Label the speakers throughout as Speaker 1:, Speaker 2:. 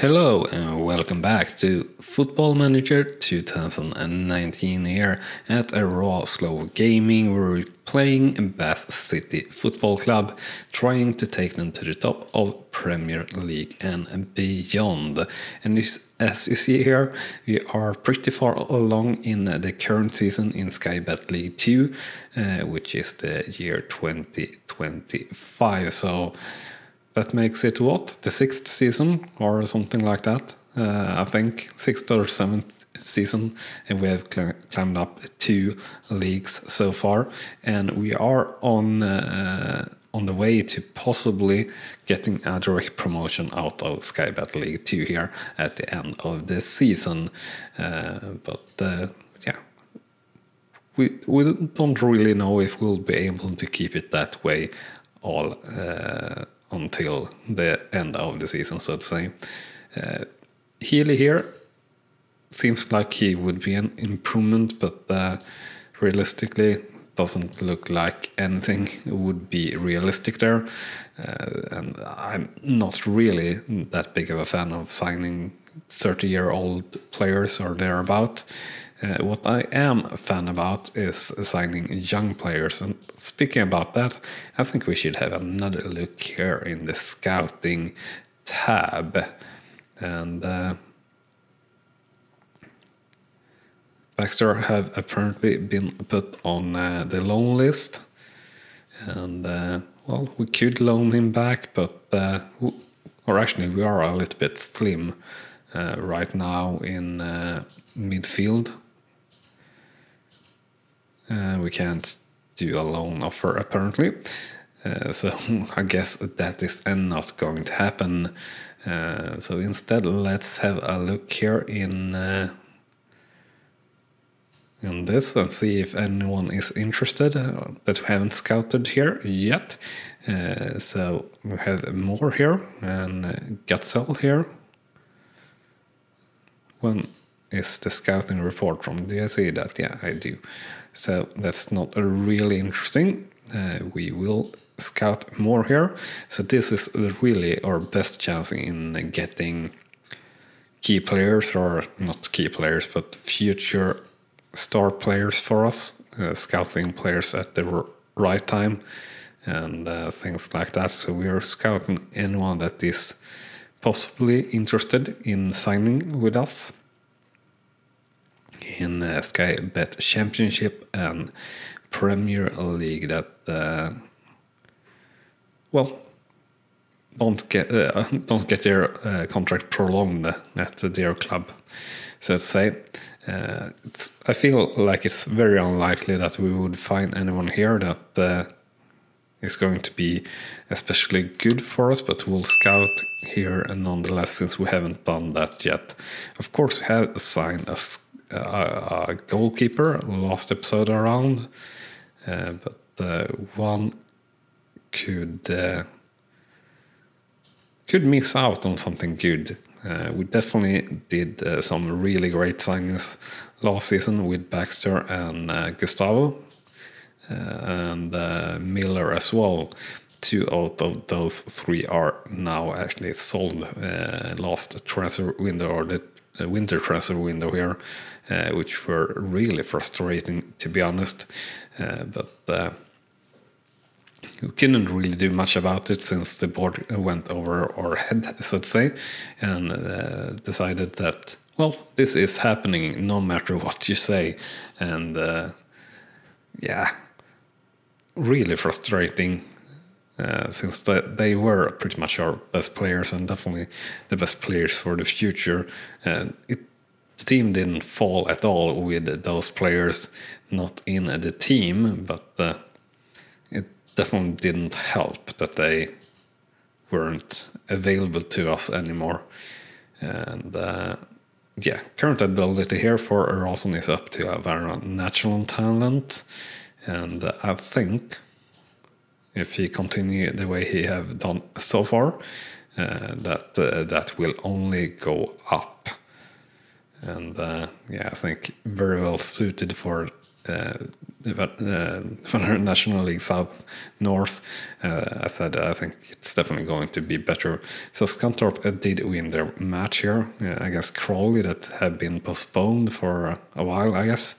Speaker 1: Hello and welcome back to Football Manager 2019 here at Rawslowgaming, where we're playing Bath City Football Club, trying to take them to the top of Premier League and beyond. And as you see here, we are pretty far along in the current season in Sky Bet League 2, which is the year 2025. So that makes it what? The 6th season or something like that. I think 6th or 7th season, and we have climbed up 2 leagues so far, and we are on the way to possibly getting a direct promotion out of Sky Bet League 2 here at the end of the season. Yeah, we don't really know if we'll be able to keep it that way all until the end of the season, so to say. Healy here seems like he would be an improvement, but realistically doesn't look like anything would be realistic there. And I'm not really that big of a fan of signing 30-year-old players or thereabout. What I am a fan about is signing young players, and speaking about that, I think we should have another look here in the scouting tab. And Baxter have apparently been put on the loan list, and well, we could loan him back, but or actually we are a little bit slim right now in midfield. We can't do a loan offer apparently, so I guess that is not going to happen. So instead, let's have a look here in this and see if anyone is interested that we haven't scouted here yet. So we have more here and Gatsel here. When is the scouting report from? Do I see that? Yeah, I do. So that's not really interesting. We will scout more here. So this is really our best chance in getting key players, or not key players, but future star players for us. Scouting players at the right time and things like that. So we are scouting anyone that is possibly interested in signing with us in Sky Bet Championship and Premier League, that well, don't get their contract prolonged at their club, so to say. I feel like it's very unlikely that we would find anyone here that is going to be especially good for us, but we'll scout here nonetheless, since we haven't done that yet. Of course, we have signed a goalkeeper last episode around, but one could miss out on something good. We definitely did some really great signings last season with Baxter and Gustavo and Miller as well. 2 out of those 3 are now actually sold last transfer window, or the winter transfer window here, which were really frustrating, to be honest. But we couldn't really do much about it, since the board went over our head, so to say, and decided that, well, this is happening no matter what you say. And yeah, really frustrating, since they were pretty much our best players, and definitely the best players for the future. The team didn't fall at all with those players not in the team, but it definitely didn't help that they weren't available to us anymore. And yeah, current ability here for Rawson is up to a very natural talent, and I think if he continue the way he have done so far, that will only go up. And yeah, I think very well suited for the National League South North. I said I think it's definitely going to be better. So Scunthorpe did win their match here against Crawley that had been postponed for a while, I guess.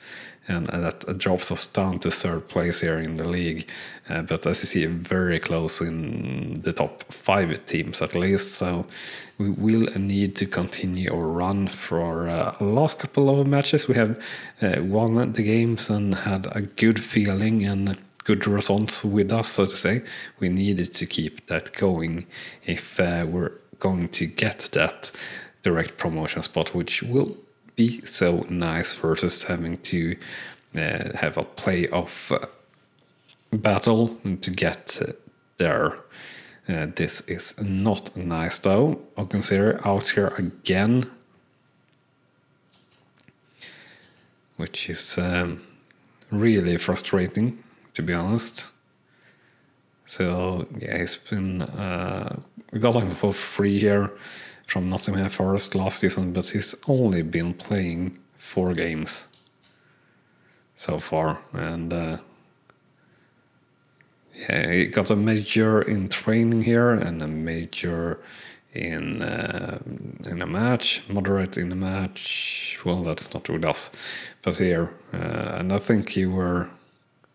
Speaker 1: And that drops us down to third place here in the league. But as you see, very close in the top 5 teams at least. So we will need to continue our run for last couple of matches. We have won the games and had a good feeling and good results with us, so to say. We needed to keep that going if we're going to get that direct promotion spot, which will be so nice versus having to have a playoff battle to get there. This is not nice though. Consider out here again, which is really frustrating, to be honest. So yeah, he's been got him for free here from Nottingham Forest last season, but he's only been playing 4 games so far, and yeah, he got a major in training here and a major in a match, moderate in a match. Well, that's not with us, but here, and I think you were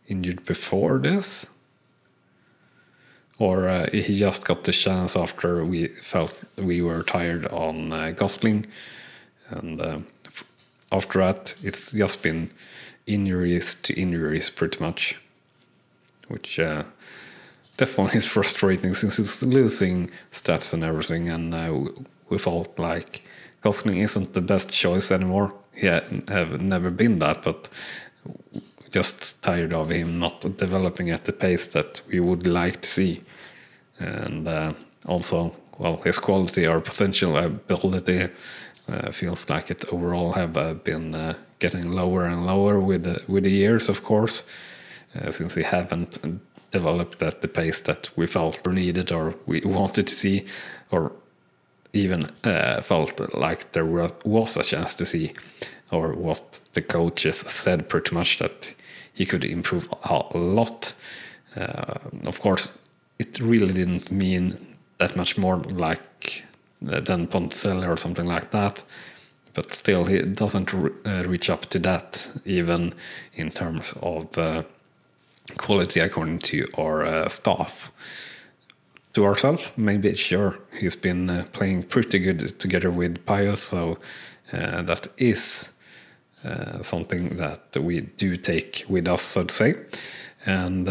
Speaker 1: injured before this. Or he just got the chance after we felt we were tired on Gosling. And after that, it's just been injuries to injuries pretty much. Which definitely is frustrating since it's losing stats and everything. And we felt like Gosling isn't the best choice anymore. He have never been that, but just tired of him not developing at the pace that we would like to see. And also, well, his quality or potential ability feels like it overall have been getting lower and lower with the years, of course, since he haven't developed at the pace that we felt or needed or we wanted to see, or even felt like there was a chance to see, or what the coaches said pretty much that he could improve a lot. Of course, it really didn't mean that much more like than Ponticelli or something like that, but still he doesn't reach up to that even in terms of quality according to our staff. To ourselves, maybe sure, he's been playing pretty good together with Pius, so that is something that we do take with us, so to say. And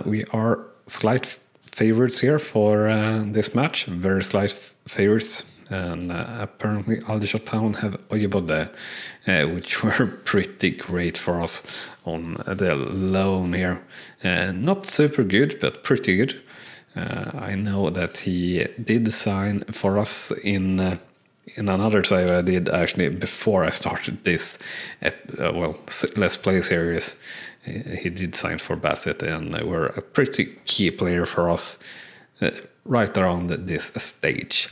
Speaker 1: we are slight favorites here for this match, very slight favorites, and apparently Aldershot Town have Oyebode, which were pretty great for us on the loan here. Not super good, but pretty good. I know that he did sign for us in another save I did actually before I started this, Let's Play series. He did sign for Bassett and were a pretty key player for us right around this stage.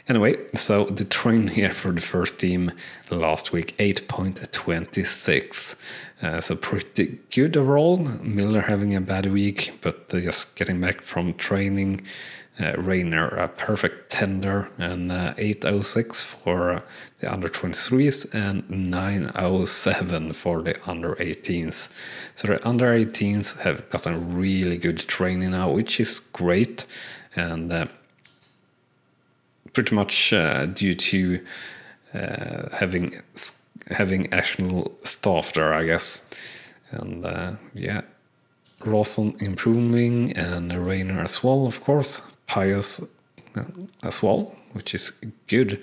Speaker 1: Anyway, so the train here for the first team last week, 8.26. So pretty good overall. Miller having a bad week, but just getting back from training. Rayner, a perfect tender, and 8.06 for the under 23s and 9.07 for the under 18s. So the under 18s have gotten really good training now, which is great, and pretty much due to having actual staff there, I guess. And yeah, Rawson improving, and Rayner as well, of course. Pius as well, which is good.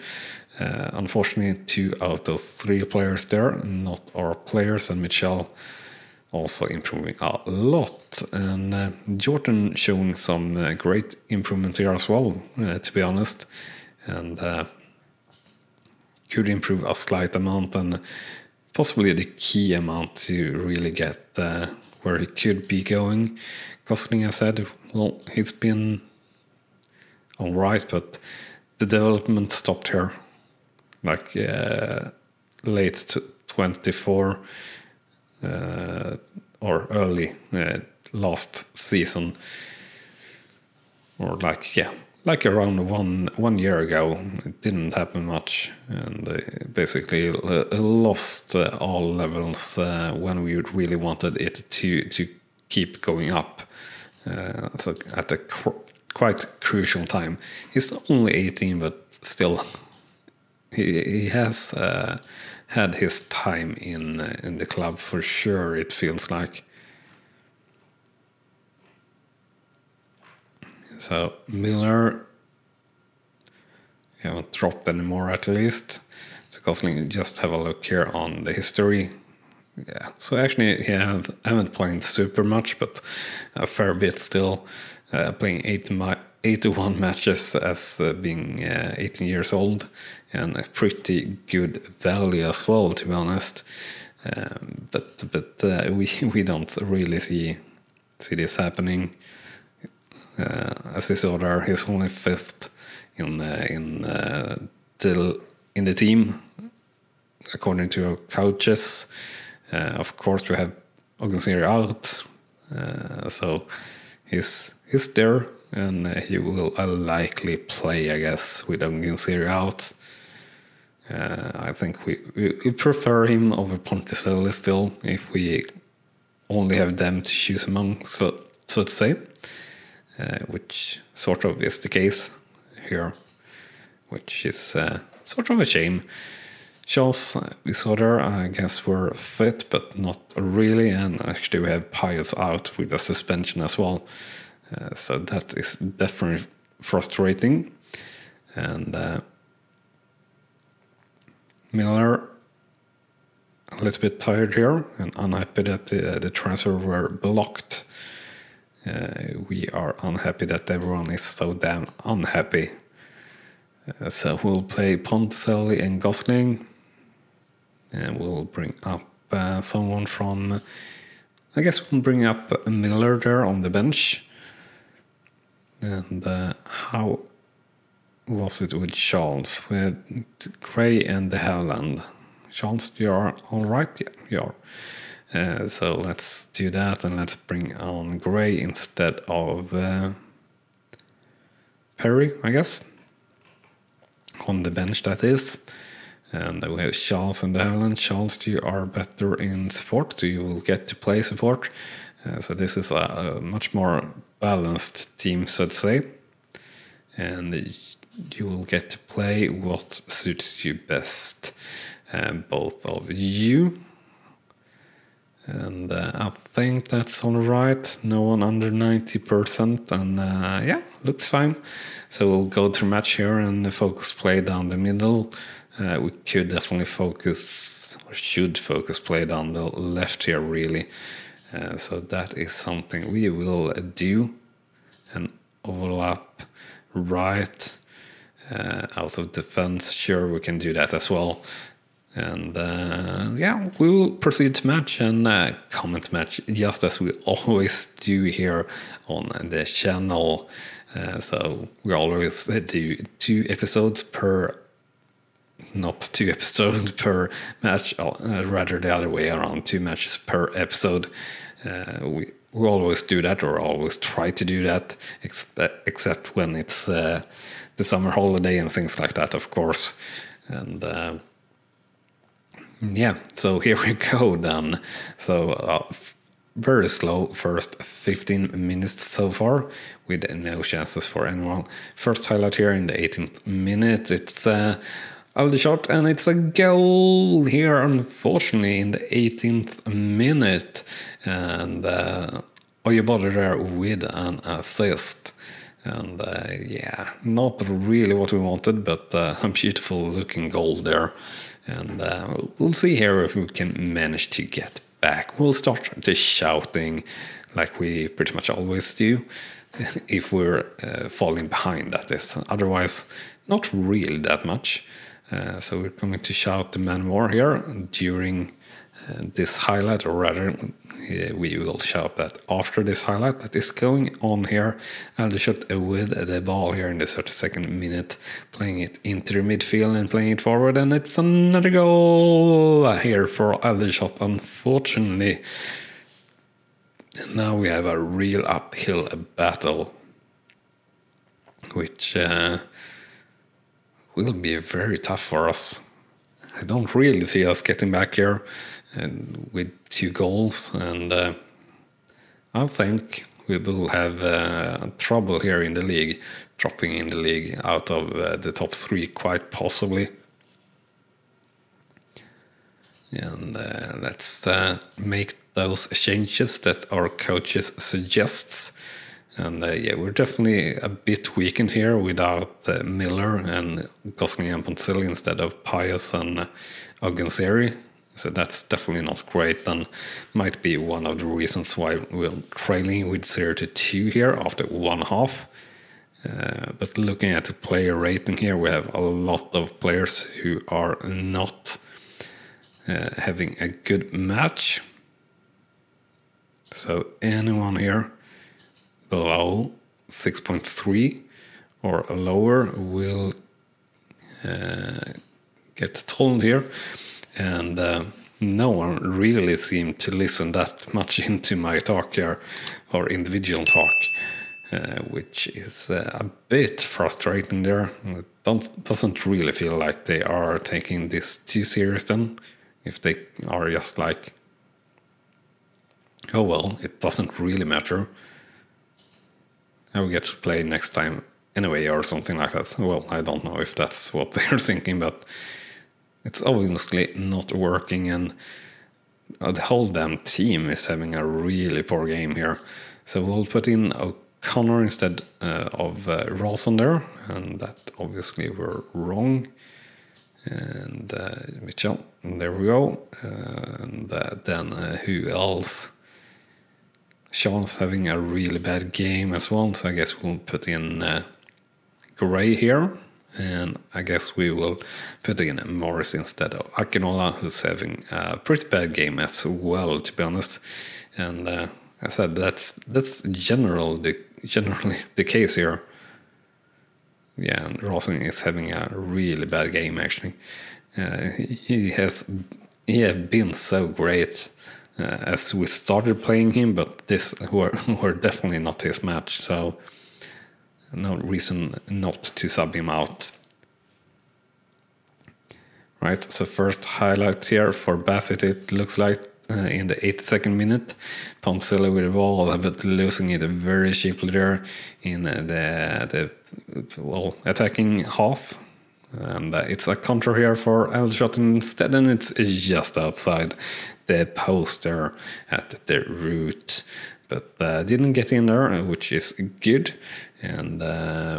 Speaker 1: Unfortunately, 2 out of 3 players there, not our players, and Michel also improving a lot. And Jordan showing some great improvement here as well, to be honest. And could improve a slight amount, and possibly the key amount to really get where he could be going. Gosling, I said, well, he's been all right, but the development stopped here, like late 24, or early last season, or like around one year ago. It didn't happen much, and basically lost all levels when we really wanted it to keep going up. So at a quite crucial time. He's only 18, but still, he has had his time in the club for sure. It feels like. So Miller, we haven't dropped anymore at least. So Gosling, just have a look here on the history. Yeah, so actually he haven't played super much, but a fair bit still. Playing 81 matches as being 18 years old, and a pretty good value as well, to be honest. But we don't really see this happening. As we saw there, he's only 5th in the team, according to our coaches. Of course, we have Ogensiri out, so he's there, and he will likely play, I guess, with Ogensiri out. I think we prefer him over Ponticelli still, if we only have them to choose among, so to say. Which sort of is the case here, which is sort of a shame. Charles, we saw there, I guess we're fit, but not really, and actually we have Pius out with a suspension as well, so that is definitely frustrating. And Miller, a little bit tired here, and unhappy that the transfer were blocked. We are unhappy that everyone is so damn unhappy. So we'll play Ponticelli and Gosling, and we'll bring up someone from. I guess we'll bring up Miller there on the bench. And how was it with Charles? With Gray and the Howland. Charles, you are all right? Yeah, you are. So let's do that, and let's bring on Gray instead of Perry, I guess. On the bench, that is. And we have Charles and the Howland. Charles, you are better in support, so you will get to play support. So this is a much more balanced team, so to say. And you will get to play what suits you best. Both of you. And I think that's all right. No one under 90%, and yeah, looks fine. So we'll go through match here and focus play down the middle. We could definitely focus, or should focus play down the left here, really. So that is something we will do. And overlap right out of defense. Sure, we can do that as well. And yeah, we will proceed to match and comment match, just as we always do here on the channel. So we always do 2 episodes per, not 2 episodes per match, rather the other way around, 2 matches per episode. We always do that, or always try to do that, except when it's the summer holiday and things like that, of course. And yeah, so here we go then. So very slow first 15 minutes so far, with no chances for anyone. First highlight here in the 18th minute, it's Aldershot, and it's a goal here, unfortunately, in the 18th minute. And Oyeboda there with an assist. And yeah, not really what we wanted, but a beautiful looking goal there. And we'll see here if we can manage to get back. We'll start the shouting like we pretty much always do, if we're falling behind, that is. Otherwise, not really that much. So we're going to shout the man more here during this highlight, or rather we will shout that after this highlight that is going on here. Aldershot with the ball here in the 32nd minute, playing it into the midfield and playing it forward, and it's another goal here for Aldershot, unfortunately. And now we have a real uphill battle, which will be very tough for us. I don't really see us getting back here with 2 goals, and I think we will have trouble here in the league, dropping in the league out of the top 3 quite possibly. And let's make those changes that our coaches suggests. And yeah, we're definitely a bit weakened here without Miller and Gosling and Ponzilli instead of Pius and Ogenseri. So that's definitely not great, and might be one of the reasons why we're trailing with 0-2 here after 1 half. But looking at the player rating here, we have a lot of players who are not having a good match. So anyone here below 6.3 or lower will get told here, and no one really seemed to listen that much into my talk here, or individual talk, which is a bit frustrating there. It doesn't really feel like they are taking this too serious then, if they are just like, oh well, it doesn't really matter, I will get to play next time anyway, or something like that. Well, I don't know if that's what they're thinking, but it's obviously not working, and the whole damn team is having a really poor game here. So we'll put in O'Connor instead of Rawson there, and that obviously we're wrong. And Mitchell, there we go. And then who else? Sean's having a really bad game as well, so I guess we'll put in Gray here, and I guess we will put in Morris instead of Akinola, who's having a pretty bad game as well, to be honest. And I said that's generally the case here. Yeah, and Rawson is having a really bad game actually. He has been so great as we started playing him, but this were definitely not his match, so no reason not to sub him out. Right, so first highlight here for Bassett, it looks like in the 82nd minute. Ponzilli with the ball, but losing it very cheaply there in the attacking half. And it's a counter here for Aldershot instead, and it's just outside the post there at the root. But didn't get in there, which is good. And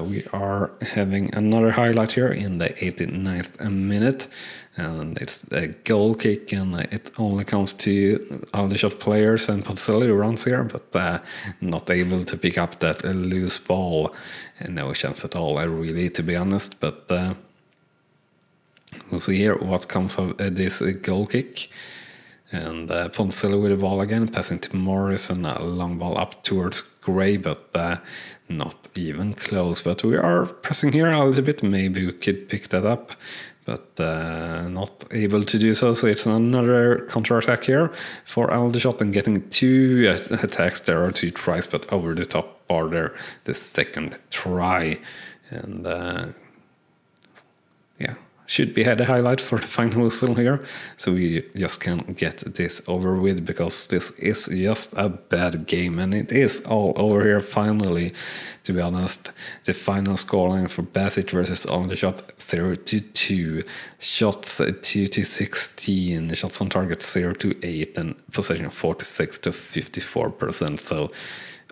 Speaker 1: we are having another highlight here in the 89th minute. And it's a goal kick, and it only comes to Aldershot players, and Ponzilli runs here, but not able to pick up that loose ball. And no chance at all, really, to be honest. But we'll see here what comes of this goal kick. And Ponzilli with the ball again, passing to Morris, and a long ball up towards Gray, but not even close. But we are pressing here a little bit, maybe we could pick that up, but not able to do so. So it's another counter-attack here for Aldershot, and getting 2 attacks there, or 2 tries, but over the top bar there, the second try. And yeah, should be had a highlight for the final whistle here, so we just can get this over with, because this is just a bad game, and it is all over here finally, to be honest. The final scoreline for Bassett versus Aldershot 0-2, shots 2-16, shots on target 0-8, and possession 46-54%. So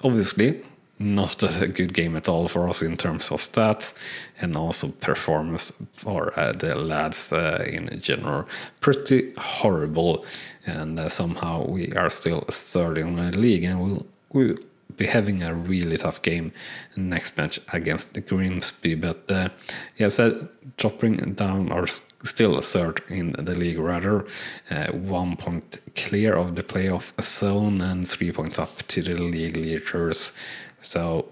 Speaker 1: obviously not a good game at all for us in terms of stats, and also performance for the lads in general. Pretty horrible, and somehow we are still third in the league, and we be having a really tough game next match against Grimsby. But yeah, said dropping down or still third in the league, rather 1 point clear of the playoff zone and 3 points up to the league leaders. So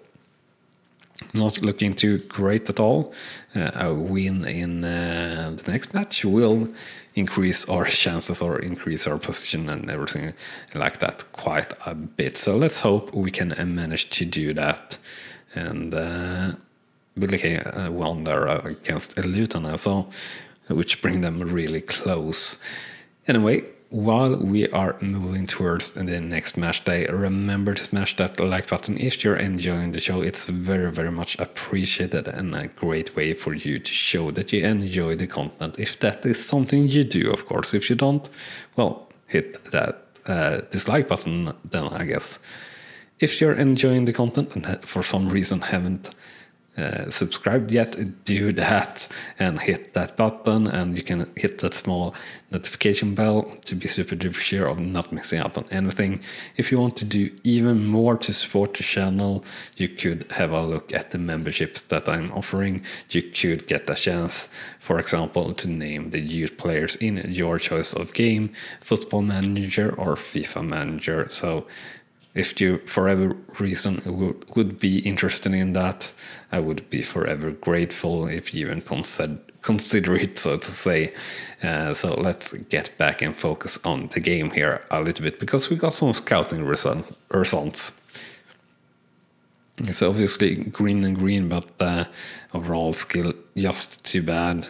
Speaker 1: not looking too great at all. A win in the next match will increase our chances or increase our position and everything like that quite a bit. So let's hope we can manage to do that. And Billy won there against Luton as well, which bring them really close. Anyway, while we are moving towards the next match day, remember to smash that like button if you're enjoying the show. It's very, very much appreciated and a great way for you to show that you enjoy the content. If that is something you do, of course. If you don't, well, hit that dislike button then, I guess. If you're enjoying the content and for some reason haven't subscribed yet, do that and hit that button, and you can hit that small notification bell to be super duper sure of not missing out on anything. If you want to do even more to support the channel, you could have a look at the memberships that I'm offering. You could get a chance, for example, to name the youth players in your choice of game, Football Manager or FIFA Manager. So if you, for whatever reason, would be interested in that, I would be forever grateful if you even consider it, so to say. So let's get back and focus on the game here a little bit, because we got some scouting results. It's obviously green and green, but overall skill just too bad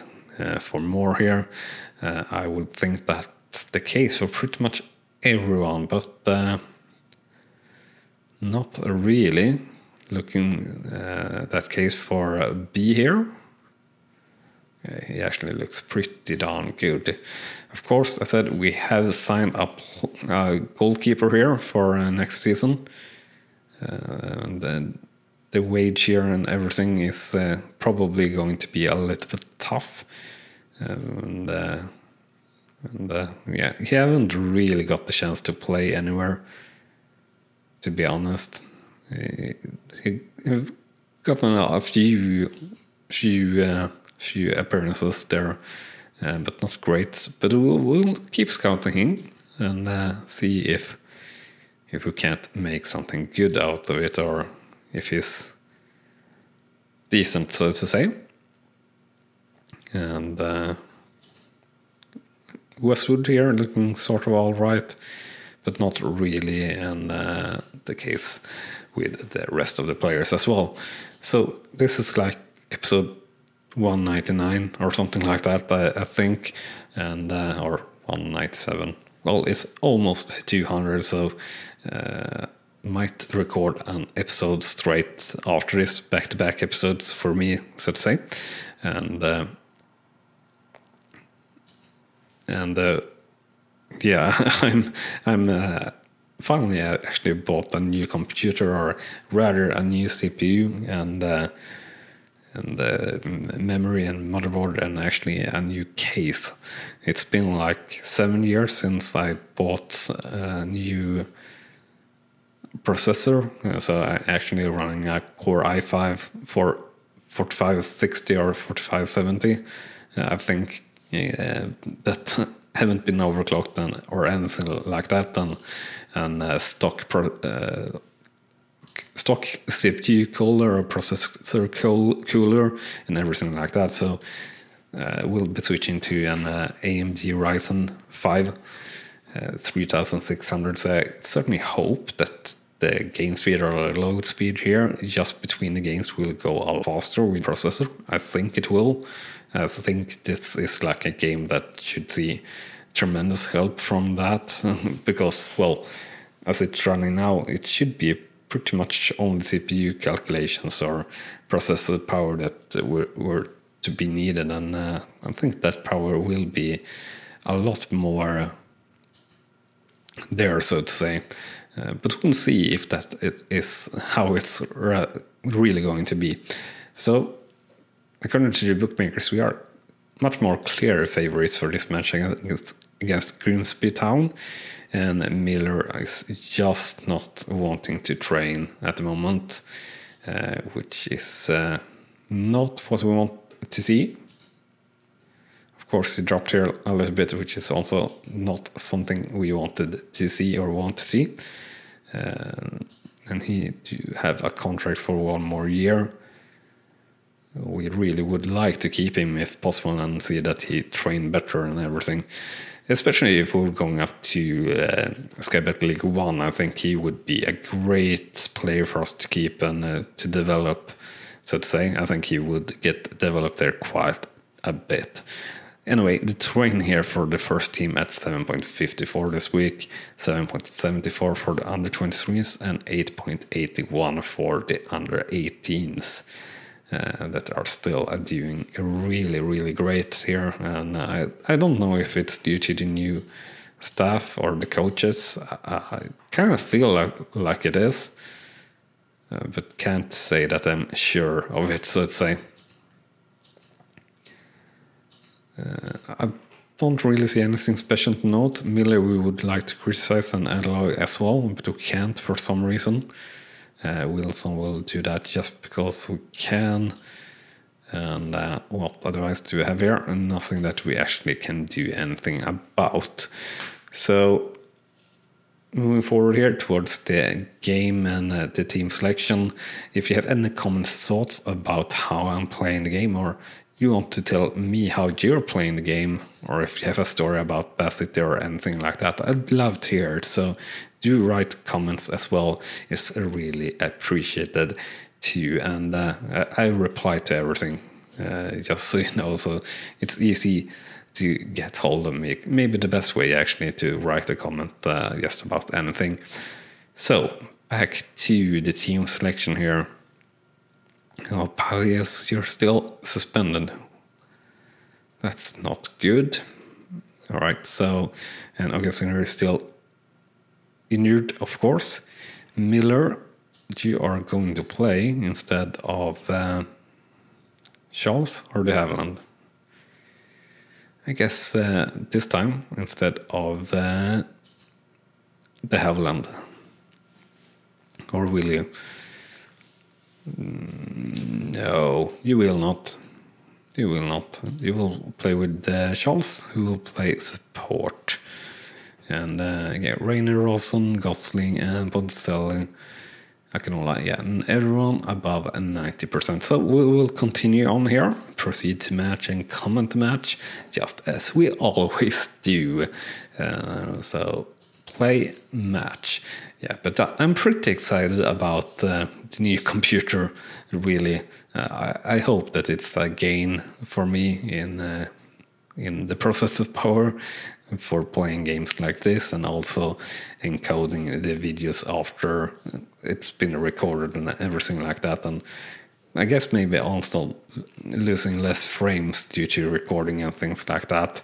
Speaker 1: for more here. I would think that's the case for pretty much everyone, but not really looking that case for B here. He actually looks pretty darn good. Of course, I said we have signed up a goalkeeper here for next season. And then the wage here and everything is probably going to be a little bit tough. Yeah, he haven't really got the chance to play anywhere, to be honest. He gotten a few appearances there, but not great. But we'll keep scouting him and see if we can't make something good out of it, or if he's decent, so to say. And Westwood here looking sort of all right, but not really, and the case with the rest of the players as well. So this is like episode 199 or something like that, I think, and or 197. Well, it's almost 200, so might record an episode straight after this, back-to-back episodes for me, so to say, and yeah, I'm finally actually bought a new computer, or rather a new CPU and memory and motherboard, and actually a new case. It's been like 7 years since I bought a new processor, so I'm actually running a Core i5 for 4560 or 4570. I think that haven't been overclocked or anything like that, and stock CPU cooler or processor cooler and everything like that. So we'll be switching to an AMD Ryzen 5 3600. So I certainly hope that the game speed or load speed here just between the games will go a lot faster with processor. I think it will. I think this is like a game that should see tremendous help from that, because, well, as it's running now, it should be pretty much only CPU calculations or processor power that were to be needed, and I think that power will be a lot more there, so to say. But we'll see if that is how it's really going to be. So, according to the bookmakers, we are much more clear favorites for this match against Grimsby Town, and Miller is just not wanting to train at the moment, which is not what we want to see. Of course, he dropped here a little bit, which is also not something we wanted to see or want to see. And he do have a contract for 1 more year. We really would like to keep him if possible and see that he trained better and everything. Especially if we're going up to Skybet League 1, I think he would be a great player for us to keep and to develop, so to say. I think he would get developed there quite a bit. Anyway, the train here for the first team at 7.54 this week, 7.74 for the under 23s, and 8.81 for the under 18s. That are still doing really, really great here. And I don't know if it's due to the new staff or the coaches. I kind of feel like it is, but can't say that I'm sure of it, so to say. I don't really see anything special to note. Miller we would like to criticize and alloy as well, but we can't for some reason. Wilson will do that just because we can. And what advice do we have here? And nothing that we actually can do anything about. So moving forward here towards the game and the team selection. If you have any comments, thoughts about how I'm playing the game, or you want to tell me how you're playing the game, or if you have a story about Bassett or anything like that, I'd love to hear it. So do write comments as well. It's really appreciated too, and I reply to everything, just so you know. So it's easy to get hold of me. Maybe the best way actually to write a comment just about anything. So back to the team selection here. Oh, Paris, you're still suspended. That's not good. All right, so, and Augustiner is still injured, of course. Miller, you are going to play instead of Charles or de Havilland. I guess this time instead of de Havilland. Or will you? No, you will not. You will not. You will play with Charles, who will play support. And yeah, Rainer, Rawson, Gosling, and Poncelli. I can lie, yeah, and everyone above 90%. So we will continue on here, proceed to match and comment the match, just as we always do. So play match. Yeah, but I'm pretty excited about the new computer, really. I hope that it's a gain for me in the processor power for playing games like this, and also encoding the videos after it's been recorded and everything like that. And I guess maybe also losing less frames due to recording and things like that.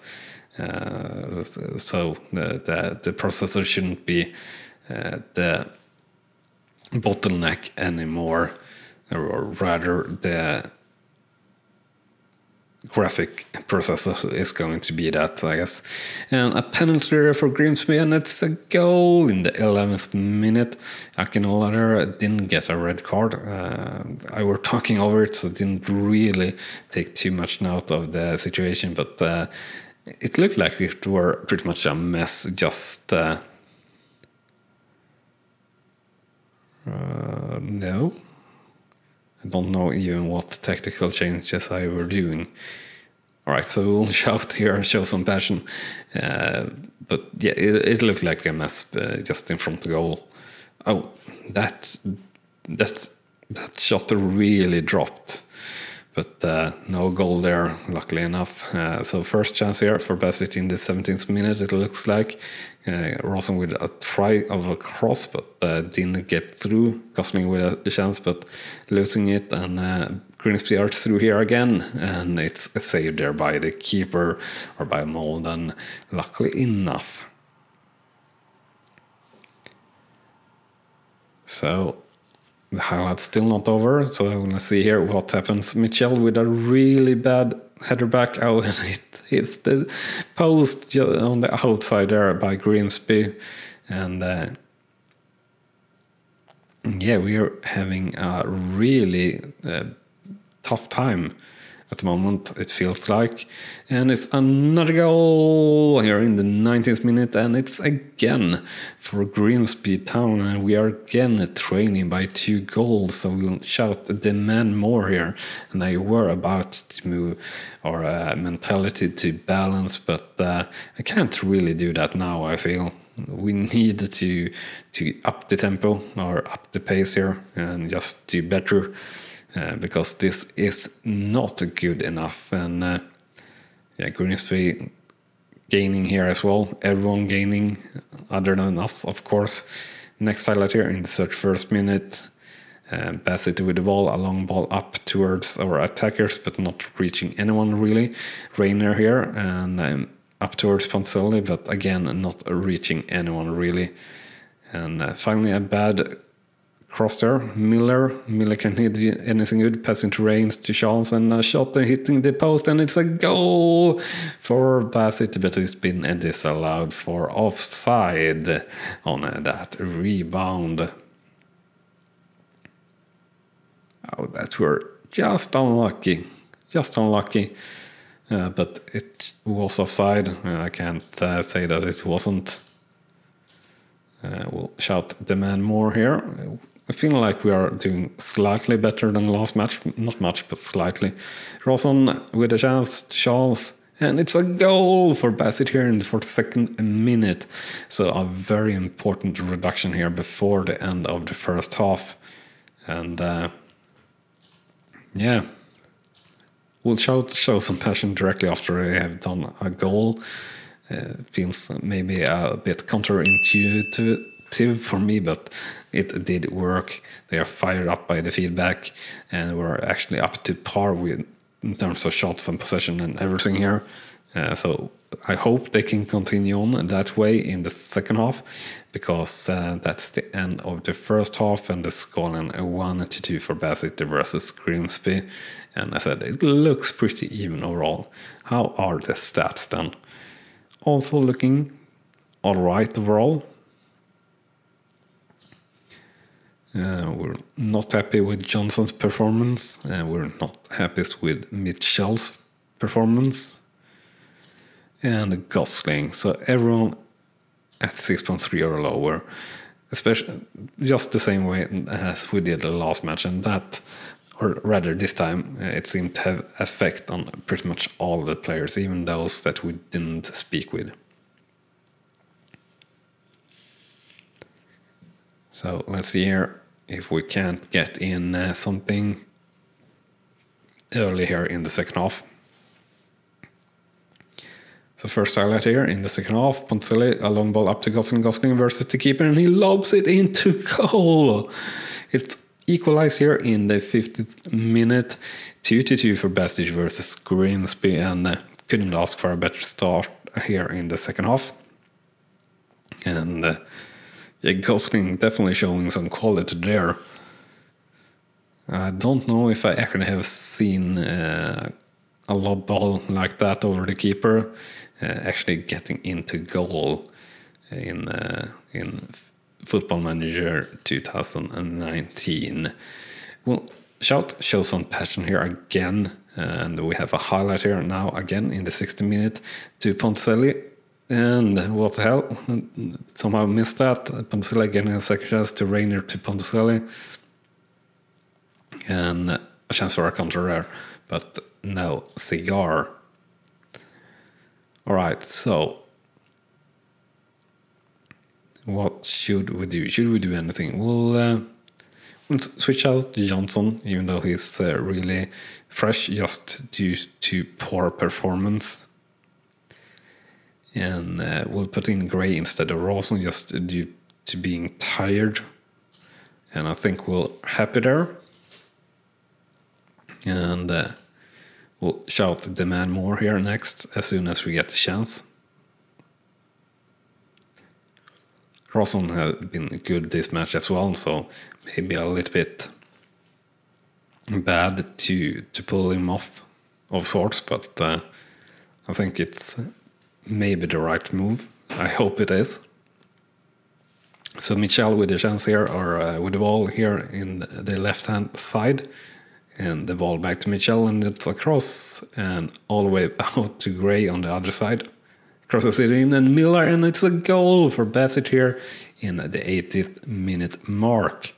Speaker 1: So the processor shouldn't be the bottleneck anymore, or rather the graphic processor is going to be that, I guess. And a penalty there for Grimsby, and it's a goal in the 11th minute. Akinola didn't get a red card. I were talking over it, so didn't really take too much note of the situation, but it looked like it were pretty much a mess. Just no. I don't know even what tactical changes I were doing. Alright, so we'll shout here and show some passion. But yeah, it looked like a mess just in front of the goal. Oh, that shot really dropped. But no goal there, luckily enough. So first chance here for Bassett in the 17th minute, it looks like. Rawson with a try of a cross, but didn't get through. Gosling with a chance, but losing it. And Grimsby are through here again. And it's saved there by the keeper, or by Molden, luckily enough. So the highlight's still not over, so let's see here what happens. Mitchell with a really bad header back. Oh, and it hits the post on the outside there by Grimsby. And yeah, we are having a really tough time at the moment, it feels like. And it's another goal here in the 19th minute, and it's again for Grimsby Town, and we are again trailing by 2 goals, so we'll shout demand more here. And I were about to move our mentality to balance, but I can't really do that now, I feel. We need to up the tempo or up the pace here and just do better. Because this is not good enough. And yeah, Grimsby gaining here as well. Everyone gaining other than us, of course. Next highlight here in the 31st minute. Bassett with the ball, a long ball up towards our attackers, but not reaching anyone really. Rainer here and up towards Poncelli, but again not reaching anyone really. And finally a bad cross there. Miller can't hit anything good. Passing to Reigns to Charles, and a shot hitting the post, and it's a goal for Bassett, but it's been disallowed for offside on that rebound. Oh, that were just unlucky. But it was offside. I can't say that it wasn't. We'll shout demand more here. I feel like we are doing slightly better than last match. Not much, but slightly. Rawson with a chance, Charles, and it's a goal for Bassett here in the 42nd minute. So a very important reduction here before the end of the first half. And yeah, we'll show some passion directly after we have done a goal. Feels maybe a bit counterintuitive for me, but it did work. They are fired up by the feedback, and we're actually up to par with in terms of shots and possession and everything here. So I hope they can continue on that way in the second half, because that's the end of the first half, and the scoreline 1-2 for Bassett versus Grimsby. And I said it looks pretty even overall. How are the stats then? Also looking alright overall. We're not happy with Johnson's performance. We're not happy with Mitchell's performance. And Gosling. So everyone at 6.3 or lower. Especially just the same way as we did the last match. And that, or rather this time, it seemed to have effect on pretty much all the players, even those that we didn't speak with. So let's see here if we can't get in something early here in the second half. So first highlight here in the second half, Poncelli, a long ball up to Gosling versus the keeper, and he lobs it into goal. It's equalized here in the 50th minute, 2-2 for Bassett versus Grimsby, and couldn't ask for a better start here in the second half. And yeah, Gosling definitely showing some quality there. I don't know if I actually have seen a lob ball like that over the keeper actually getting into goal in Football Manager 2019. We'll show some passion here again, and we have a highlight here now again in the 60th minute to Poncelli. And what the hell? Somehow missed that. Poncelli getting a second chance to Rainer to Poncelli. And a chance for a counter there. But no cigar. Alright, so what should we do? Should we do anything? We'll switch out Johnson, even though he's really fresh, just due to poor performance. And we'll put in Gray instead of Rawson, just due to being tired. And I think we'll happy there. And we'll shout demand more here next, as soon as we get the chance. Rawson has been good this match as well, so maybe a little bit bad to pull him off of sorts, but I think it's maybe the right move. I hope it is. So Michel with the chance here, or with the ball here in the left-hand side, and the ball back to Michel, and it's across and all the way out to Gray on the other side. Crosses it in, and Miller, and it's a goal for Bassett here in the 80th minute mark.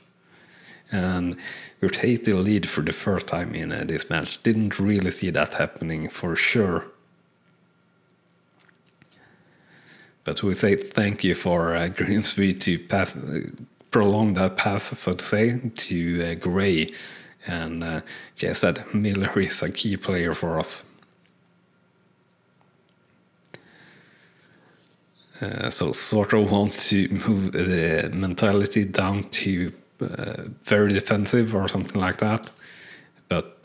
Speaker 1: And we're taking the lead for the first time in this match. Didn't really see that happening for sure. But we say thank you for Grimsby to prolong that pass, so to say, to Gray. And yes, that Miller is a key player for us. So sort of want to move the mentality down to very defensive or something like that. But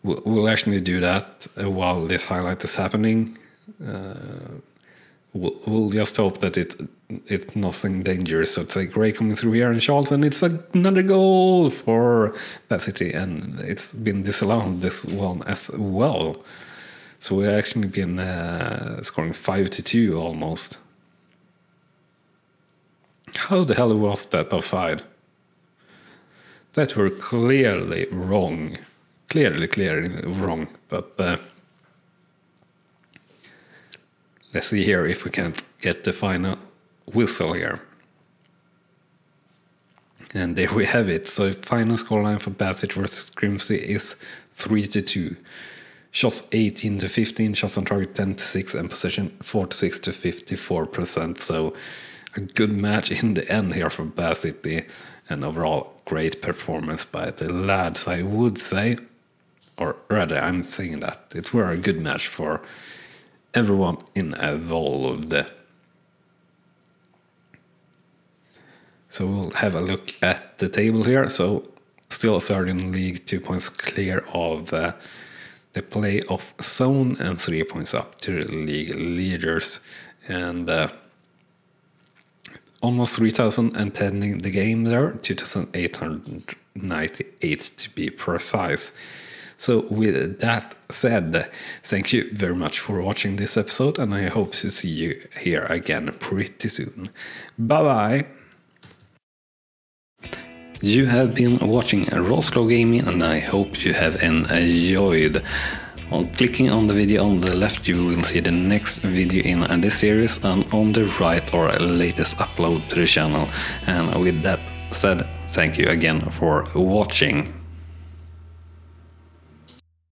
Speaker 1: we'll actually do that while this highlight is happening. We'll just hope that it's nothing dangerous. So it's like Gray coming through here and Charles, and it's another goal for Bassett, and it's been disallowed this one as well. So we've actually been scoring 5-2 almost. How the hell was that offside? That were clearly wrong. Clearly wrong. But let's see here if we can't get the final whistle here. And there we have it. So final scoreline for Bassett versus Grimsby is 3-2. Shots 18-15, shots on target 10-6, and possession 46-54%. So a good match in the end here for Bassett, and overall great performance by the lads, I would say. Or rather, I'm saying that it were a good match for everyone involved. So we'll have a look at the table here. So still third in league, 2 points clear of the playoff zone, and 3 points up to the league leaders. And almost 3,000 attending the game there, 2,898 to be precise. So with that said, thank you very much for watching this episode, and I hope to see you here again pretty soon. Bye bye! You have been watching Rawslowgaming, and I hope you have enjoyed. On clicking on the video on the left, you will see the next video in this series, and on the right, our latest upload to the channel. And with that said, thank you again for watching.